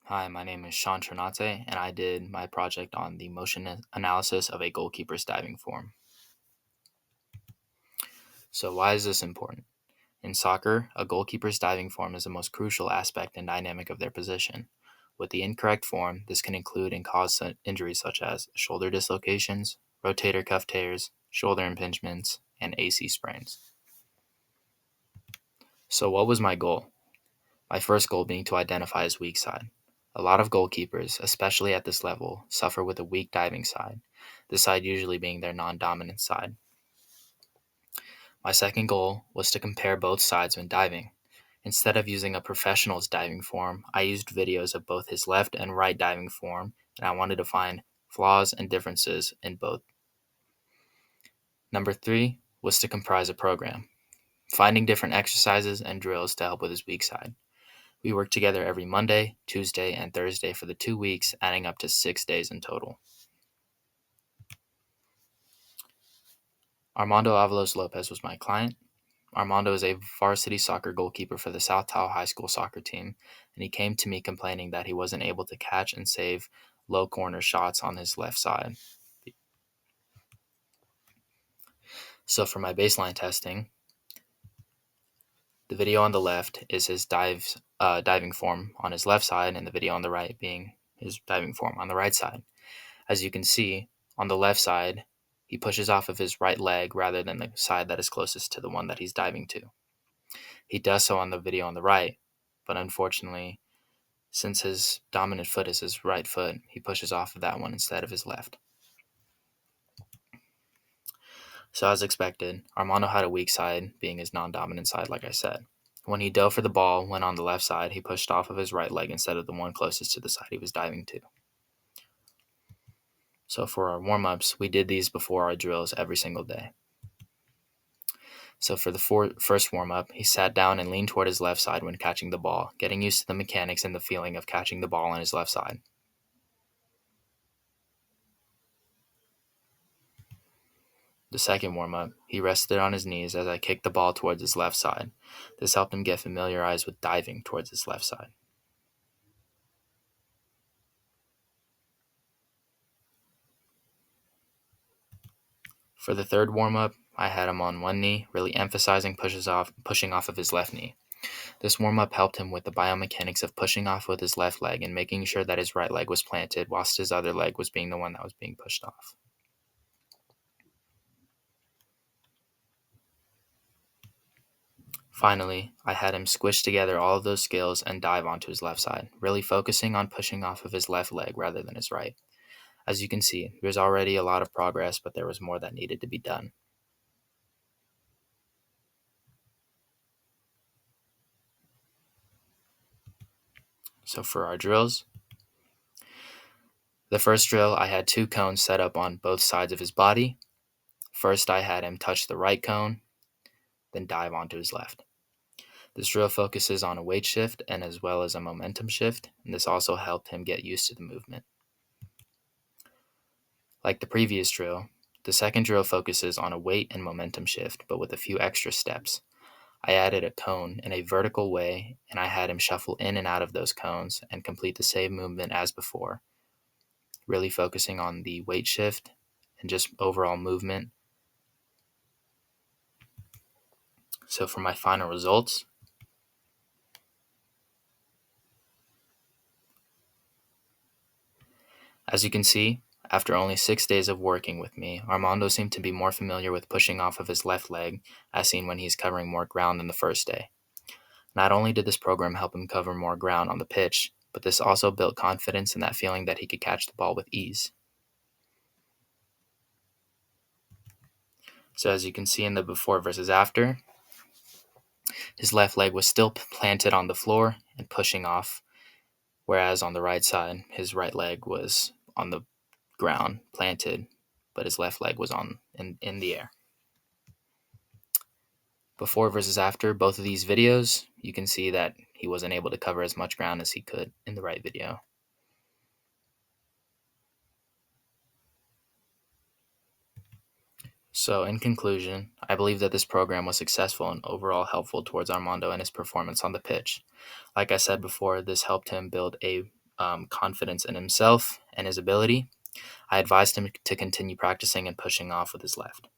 Hi, my name is Sean Trinate, and I did my project on the motion analysis of a goalkeeper's diving form. So, why is this important? In soccer, a goalkeeper's diving form is the most crucial aspect and dynamic of their position. With the incorrect form, this can include and cause injuries such as shoulder dislocations, rotator cuff tears, shoulder impingements, and AC sprains. So, what was my goal? My first goal being to identify his weak side. A lot of goalkeepers, especially at this level, suffer with a weak diving side, this side usually being their non dominant side. My second goal was to compare both sides when diving. Instead of using a professional's diving form, I used videos of both his left and right diving form, and I wanted to find flaws and differences in both. Number three was to comprise a program, finding different exercises and drills to help with his weak side. We worked together every Monday, Tuesday, and Thursday for the 2 weeks, adding up to 6 days in total. Armando Avalos Lopez was my client. Armando is a varsity soccer goalkeeper for the South Tahoe High School soccer team, and he came to me complaining that he wasn't able to catch and save low corner shots on his left side. So for my baseline testing, the video on the left is his diving form on his left side, and the video on the right being his diving form on the right side. As you can see, on the left side, he pushes off of his right leg rather than the side that is closest to the one that he's diving to. He does so on the video on the right, but unfortunately, since his dominant foot is his right foot, he pushes off of that one instead of his left. So as expected, Armando had a weak side, being his non-dominant side, like I said. When he dove for the ball when on the left side, he pushed off of his right leg instead of the one closest to the side he was diving to. So for our warm-ups, we did these before our drills every single day. So for the first warm-up, he sat down and leaned toward his left side when catching the ball, getting used to the mechanics and the feeling of catching the ball on his left side. The second warm-up, he rested on his knees as I kicked the ball towards his left side. This helped him get familiarized with diving towards his left side. For the third warm-up, I had him on one knee, really emphasizing pushing off of his left knee. This warm-up helped him with the biomechanics of pushing off with his left leg and making sure that his right leg was planted whilst his other leg was being the one that was being pushed off. Finally, I had him squish together all of those skills and dive onto his left side, really focusing on pushing off of his left leg rather than his right. As you can see, there's already a lot of progress, but there was more that needed to be done. So for our drills, the first drill, I had 2 cones set up on both sides of his body. First, I had him touch the right cone, then dive onto his left. This drill focuses on a weight shift and as well as a momentum shift, and this also helped him get used to the movement. Like the previous drill, the second drill focuses on a weight and momentum shift, but with a few extra steps. I added a cone in a vertical way, and I had him shuffle in and out of those cones and complete the same movement as before, really focusing on the weight shift and just overall movement. So for my final results, as you can see, after only 6 days of working with me, Armando seemed to be more familiar with pushing off of his left leg, as seen when he's covering more ground than the first day. Not only did this program help him cover more ground on the pitch, but this also built confidence in that feeling that he could catch the ball with ease. So as you can see in the before versus after, his left leg was still planted on the floor and pushing off, whereas on the right side, his right leg was on the ground, planted, but his left leg was in the air. Before versus after both of these videos, you can see that he wasn't able to cover as much ground as he could in the right video. So, in conclusion, I believe that this program was successful and overall helpful towards Armando and his performance on the pitch. Like I said before, this helped him build a confidence in himself and his ability, I advised him to continue practicing and pushing off with his left.